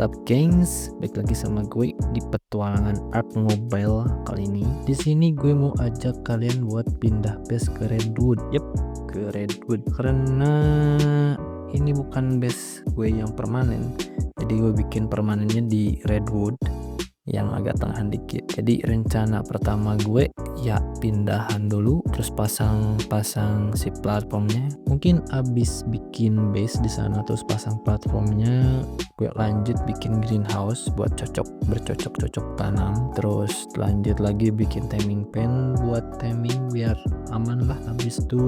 What's up gengs, balik lagi sama gue di petualangan Ark Mobile kali ini. Di sini gue mau ajak kalian buat pindah base ke Redwood. Yep, ke Redwood karena ini bukan base gue yang permanen. Jadi gue bikin permanennya di Redwood yang agak tengah dikit. Jadi rencana pertama gue ya pindahan dulu, terus pasang si platformnya. Mungkin abis bikin base di sana terus pasang platformnya, gue lanjut bikin greenhouse buat bercocok tanam. Terus lanjut lagi bikin taming pen buat taming biar aman lah. Habis itu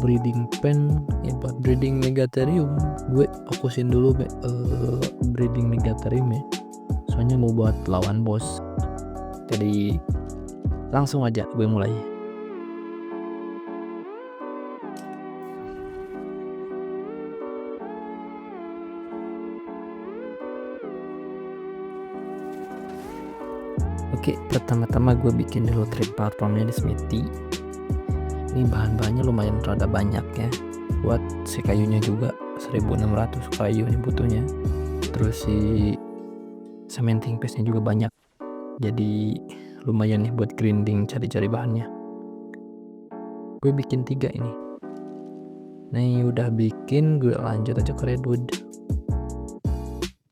breeding pen ya buat breeding megatherium. Gue fokusin dulu breeding megatherium ya, soalnya mau buat lawan bos. Jadi langsung aja gue mulai. Oke, pertama-tama gue bikin dulu trade platformnya di Smithy. Ini bahan-bahannya lumayan rada banyak ya. Buat si kayunya juga 1600 kayu ini butuhnya. Terus si cementing paste-nya juga banyak. Jadi lumayan nih buat grinding, cari-cari bahannya. Gue bikin 3 ini. Nih udah bikin, gue lanjut aja ke Redwood.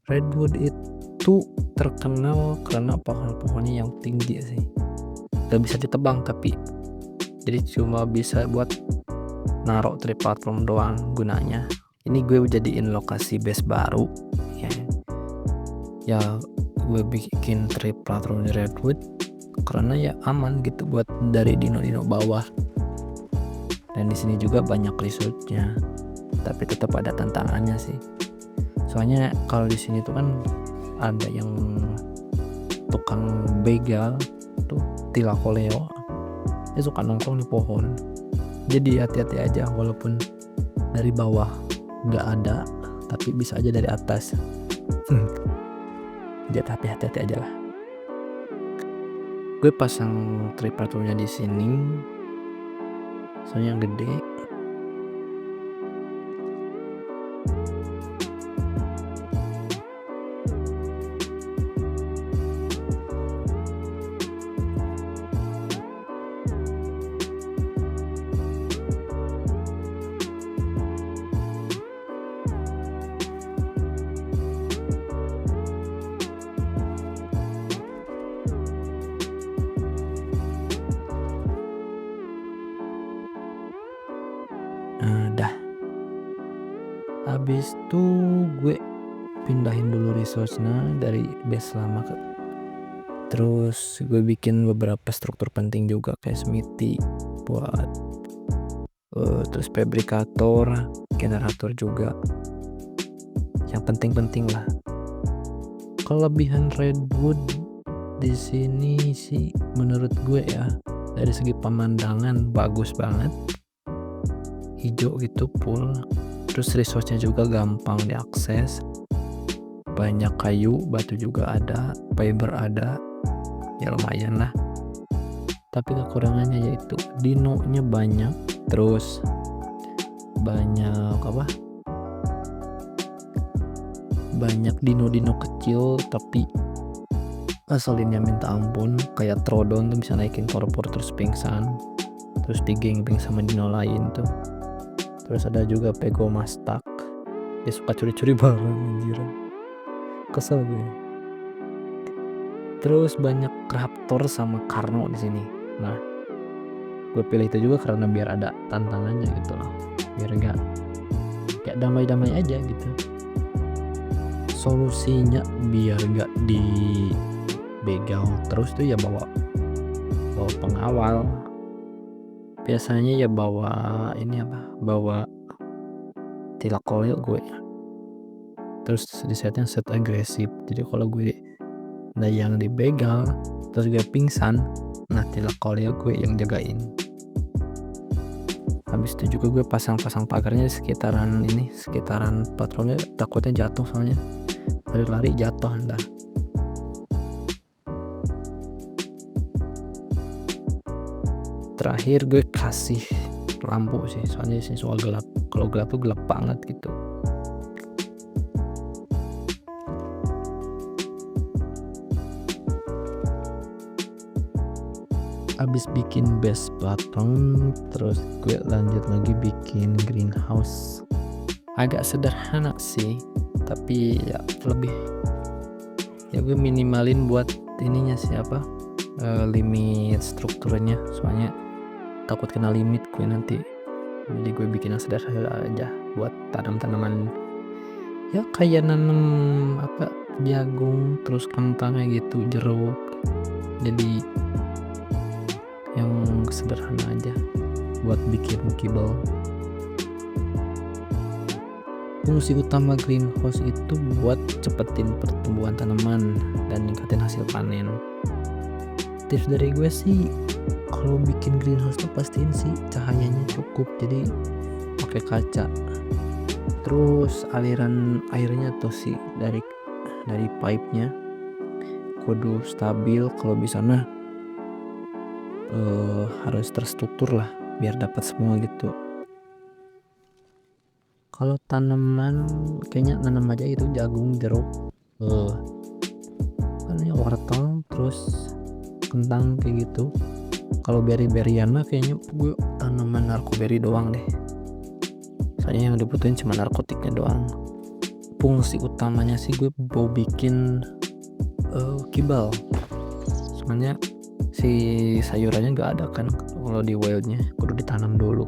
Redwood itu terkenal karena pohon-pohonnya yang tinggi sih. Gak bisa ditebang tapi jadi cuma bisa buat naruh tree platform doang gunanya. Ini gue jadiin lokasi base baru ya gue bikin tree platform di Redwood karena ya aman gitu buat dari dino-dino bawah. Dan di sini juga banyak resource-nya, tapi tetap ada tantangannya sih. Soalnya kalau di sini tuh kan ada yang tukang begal tuh, tilakoleo, dia suka nongkrong di pohon. Jadi hati-hati aja, walaupun dari bawah nggak ada, tapi bisa aja dari atas. Jadi hati-hati aja lah. Gue pasang tree platformnya di sini, soalnya yang gede. Dah habis itu gue pindahin dulu resource-nya dari base lama ke, terus gue bikin beberapa struktur penting juga kayak smithy buat terus fabrikator, generator juga yang penting-penting lah. Kelebihan Redwood di sini sih menurut gue ya, dari segi pemandangan bagus banget, hijau gitu full. Terus resource-nya juga gampang diakses, banyak kayu, batu juga ada, fiber ada, ya lumayan lah. Tapi kekurangannya yaitu dino-nya banyak, terus banyak banyak dino-dino kecil tapi asalinnya minta ampun, kayak Trodon tuh bisa naikin korpor terus pingsan, terus digeng-geng sama dino lain tuh. Terus ada juga Pegomastak, dia suka curi-curi barang, anjir, kesel gue. Terus banyak Raptor sama Karno di sini. Nah, gue pilih itu juga karena biar ada tantangannya gitu loh, biar gak kayak damai-damai aja gitu. Solusinya biar gak dibegal terus tuh ya bawa pengawal. Biasanya ya bawa tilakoleo gue. Terus di setnya set agresif, jadi kalau gue yang dibegal terus gue pingsan, nah tilakoleo gue yang jagain. Habis itu juga gue pasang pagarnya di sekitaran platformnya, takutnya jatuh, soalnya lari jatuh ntar. Terakhir gue kasih lampu sih, soalnya di sini soal gelap. Kalau gelap tuh gelap banget gitu. abis bikin base platform, terus gue lanjut lagi bikin greenhouse. Agak sederhana sih, tapi ya lebih ya gue minimalin buat ininya siapa limit strukturnya, soalnya takut kena limit gue nanti. Jadi gue bikin yang sederhana aja buat tanam-tanaman ya kayak nanam jagung, terus kentang kayak gitu, jeruk. Jadi yang sederhana aja buat bikin kibel. Fungsi utama greenhouse itu buat cepetin pertumbuhan tanaman dan ningkatin hasil panen. Tips dari gue sih, kalau bikin greenhouse tuh pastiin sih cahayanya cukup, jadi pakai kaca. Terus aliran airnya tuh sih dari pipe-nya kudu stabil, kalau bisa harus terstruktur lah biar dapat semua gitu. Kalau tanaman kayaknya nanam aja itu jagung, jeruk, wortel, terus kentang kayak gitu. Kalau berry-berryan mah kayaknya gue tanaman narkoberry doang deh, soalnya yang dibutuhin cuma narkotiknya doang. Fungsi utamanya sih gue mau bikin kibel, soalnya si sayurannya nggak ada kan kalau di wildnya, kudu ditanam dulu.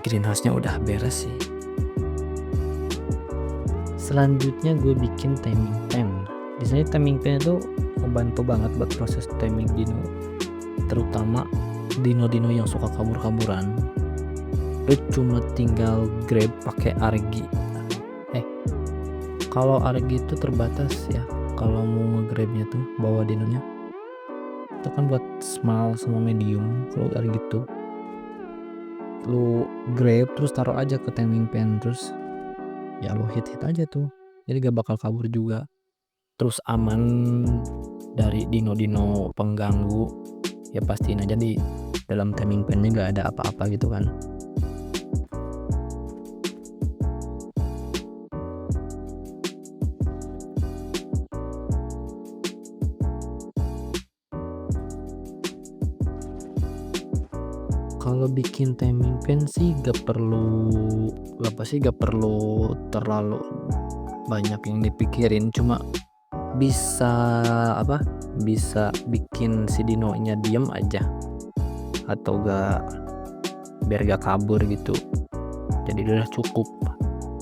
Greenhouse-nya udah beres sih. Selanjutnya gue bikin timing pen. Di sini timing pen itu membantu banget buat proses timing dino, terutama dino-dino yang suka kabur-kaburan. Lu cuma tinggal grab pakai argi. Kalau argi itu terbatas ya, kalau mau nge-grabnya tuh bawa dinonya itu kan buat small sama medium. Kalau argi tuh lu grab terus taruh aja ke timing pen, terus ya lu hit aja tuh, jadi gak bakal kabur juga, terus aman dari dino-dino pengganggu. Ya pastiin aja di dalam timing pennya gak ada apa-apa gitu kan. Kalau bikin timing pen sih gak perlu terlalu banyak yang dipikirin, cuma bisa bikin si dinonya diem aja atau biar gak kabur gitu. Jadi udah cukup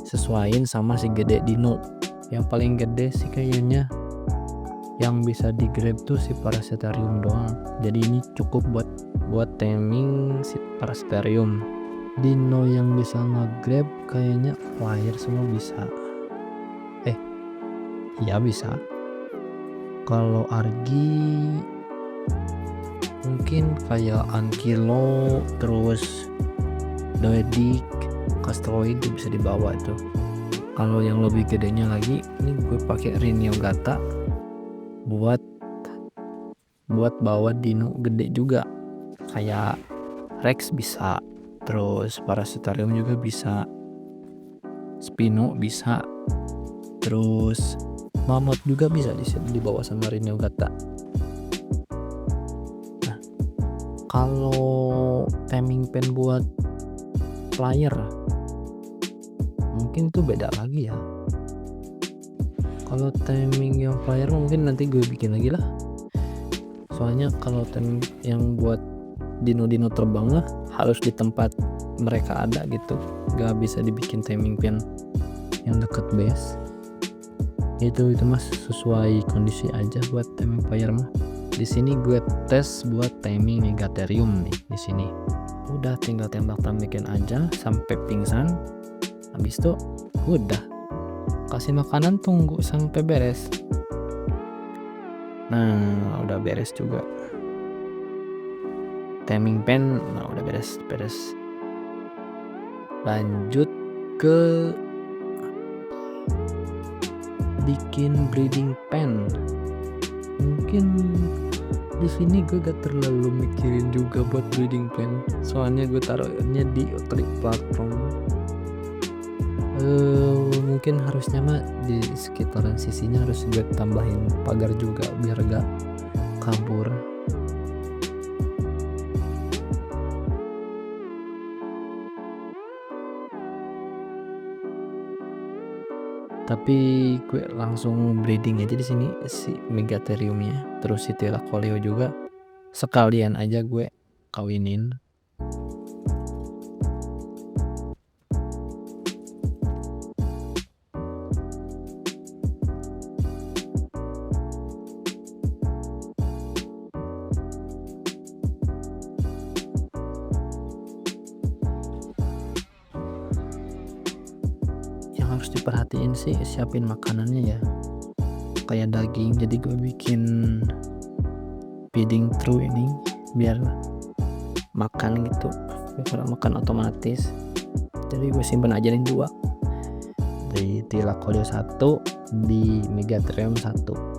sesuaiin sama si gede dino. Yang paling gede sih kayaknya yang bisa di grab tuh si Parasitarium doang. Jadi ini cukup buat taming si Parasitarium. Dino yang bisa nge-grab kayaknya flyer semua bisa. Iya bisa. Kalau Argi mungkin kayak Ankylo, terus Doedik, Castroid itu bisa dibawa tuh. Kalau yang lebih gedenya lagi, ini gue pakai Rinyogata buat bawa dino gede juga. Kayak Rex bisa, terus Parasitarium juga bisa, Spino bisa, terus Mammoth juga bisa dibawa sama Rinyogata. Nah, kalau taming pen buat flyer mungkin itu beda lagi ya. Kalau taming yang flyer mungkin nanti gue bikin lagi lah. Soalnya kalau taming yang buat dino-dino terbang lah harus di tempat mereka ada gitu. Gak bisa dibikin taming pen yang deket base. Itu mas sesuai kondisi aja buat taming flyer mah. Di sini gue tes buat timing Megatherium nih di sini. Udah tinggal tembak-tembakin aja sampai pingsan. Habis itu udah kasih makanan, tunggu sampai beres. Nah, udah beres juga. Taming pen nah udah beres. Lanjut ke bikin breeding pen. Mungkin di sini gue gak terlalu mikirin juga buat breeding pen, soalnya gue taruhnya di outlet platform. Mungkin harusnya mah di sekitaran sisinya harus gue tambahin pagar juga biar gak kabur. Tapi gue langsung breeding aja di sini si Megatheriumnya, terus si Thylacoleo juga sekalian aja gue kawinin. Harus diperhatiin sih siapin makanannya ya, kayak daging. Jadi gue bikin feeding trough ini biar makan gitu, biar makan otomatis. Jadi gue simpen aja nih 2, di Thylacoleo 1, di Megatherium 1.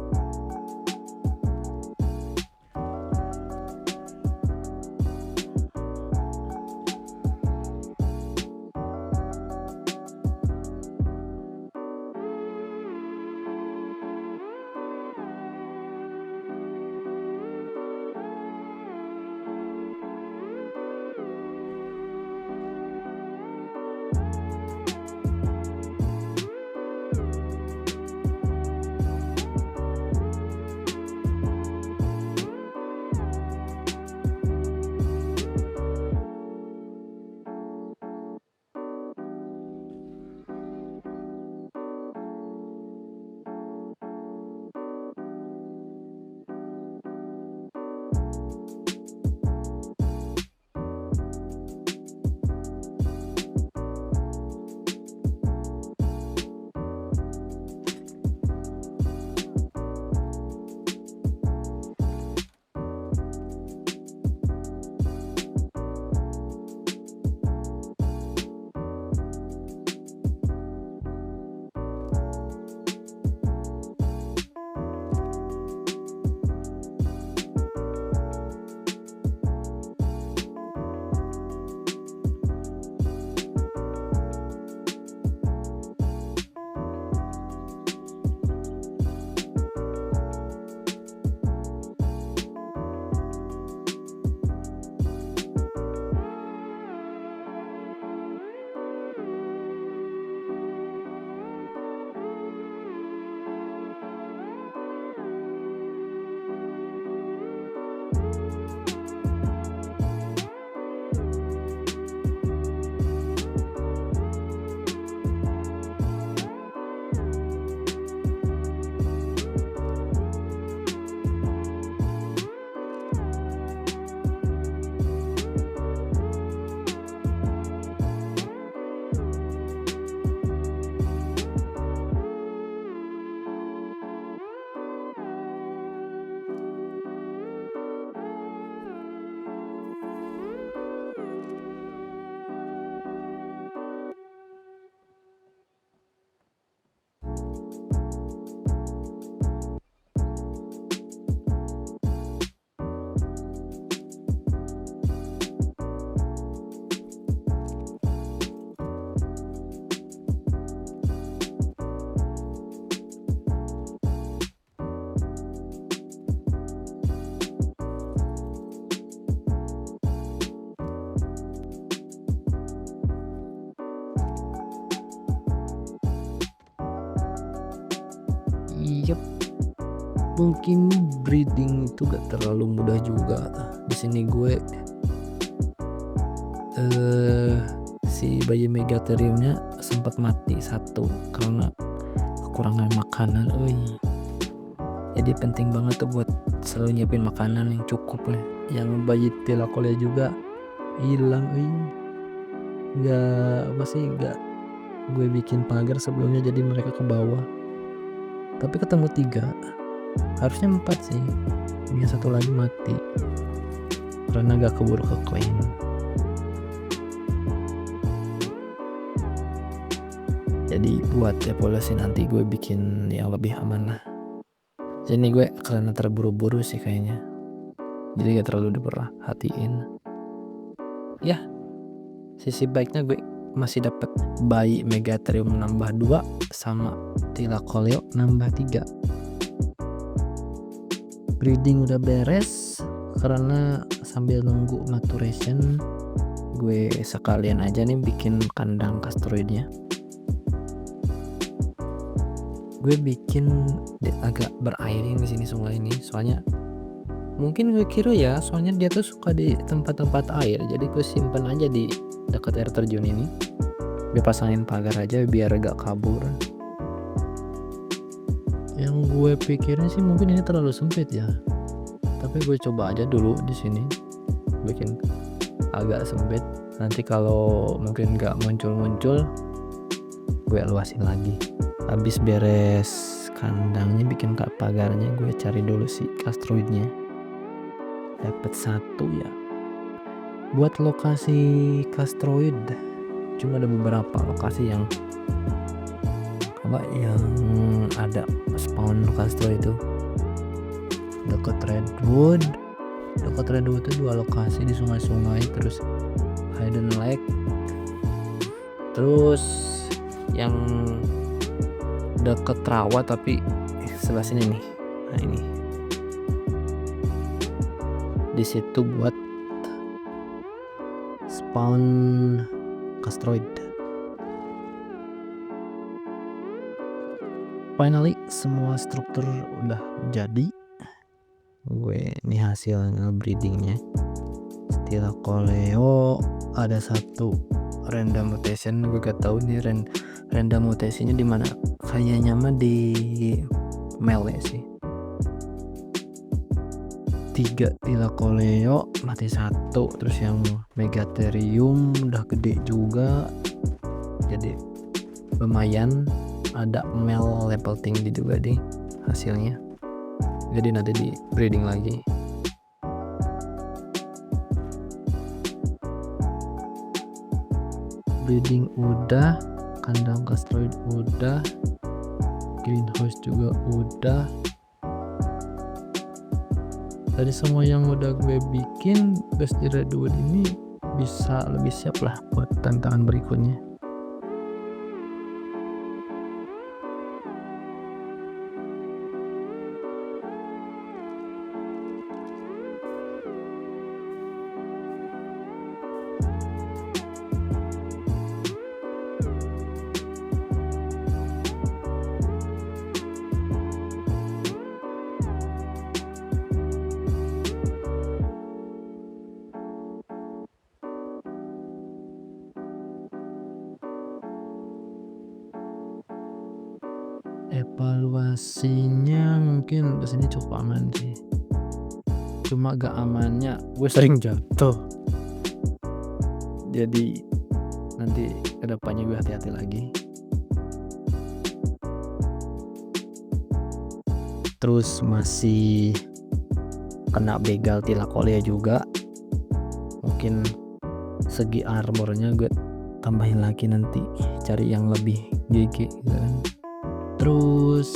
mungkin breeding itu gak terlalu mudah juga. Di sini gue si bayi Megatheriumnya sempat mati satu karena kekurangan makanan. Jadi penting banget tuh buat selalu nyiapin makanan yang cukup nih. Yang bayi Thylacolea juga hilang. Nggak gue bikin pagar sebelumnya, jadi mereka ke bawah. Tapi ketemu 3, harusnya 4 sih. Yang satu lagi mati karena gak keburu ke claim. Jadi buat evolusi nanti gue bikin yang lebih aman lah. Jadi gue karena terburu-buru sih kayaknya, jadi gak terlalu diperhatiin. Ya, sisi baiknya gue masih dapat bayi Megatherium nambah 2 sama Thylacolea nambah 3. Breeding udah beres, karena sambil nunggu maturation gue sekalian aja nih bikin kandang kastroidnya. Gue bikin agak berairnya di sini sungai ini, soalnya mungkin gue kira ya, soalnya dia tuh suka di tempat-tempat air, jadi gue simpen aja di dekat air terjun ini. Gue pasangin pagar aja biar gak kabur. Yang gue pikirin sih mungkin ini terlalu sempit ya, tapi gue coba aja dulu di sini bikin agak sempit. Nanti kalau mungkin gak muncul-muncul, gue luasin lagi. Habis beres kandangnya, bikin pagarnya, gue cari dulu si kastroidnya. Dapat 1 ya. Buat lokasi kastroid cuma ada beberapa lokasi yang ada spawn kastroid itu. Dekat Redwood itu 2 lokasi di sungai-sungai, terus Hidden Lake, terus yang deket rawa tapi sebelah sini nih. Nah ini di situ buat spawn kastroid. Finally semua struktur udah jadi. Gue ini hasil breedingnya. Thylacolea ada 1 random mutation. Gue gak tahu nih random mutasinya di mana. Kayaknya mah di male sih. 3 Thylacolea mati 1, terus yang Megatherium udah gede juga, jadi lumayan ada male level tinggi juga deh hasilnya. Jadi nanti di breeding lagi. Breeding udah, kandang kastroid udah, greenhouse juga udah. Dari semua yang udah gue bikin, base di Redwood ini bisa lebih siap lah buat tantangan berikutnya. Evaluasinya mungkin kesini cukup aman sih, cuma gak amannya gue sering jatuh, jadi nanti kedepannya gue hati-hati lagi. Terus masih kena begal Thylacolea juga, mungkin segi armornya gue tambahin lagi nanti, cari yang lebih GG gitu kan. Terus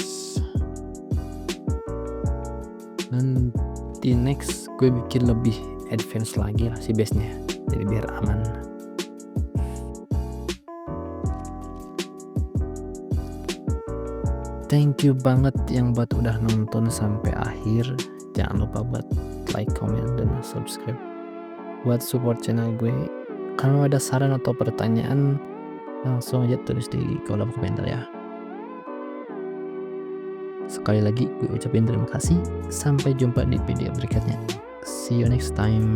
nanti next gue bikin lebih advance lagi lah si base nya, jadi biar aman. Thank you banget yang buat udah nonton sampai akhir. Jangan lupa buat like, comment, dan subscribe buat support channel gue. Kalau ada saran atau pertanyaan, langsung aja tulis di kolom komentar ya. Sekali lagi gue ucapin terima kasih. Sampai jumpa di video berikutnya. See you next time.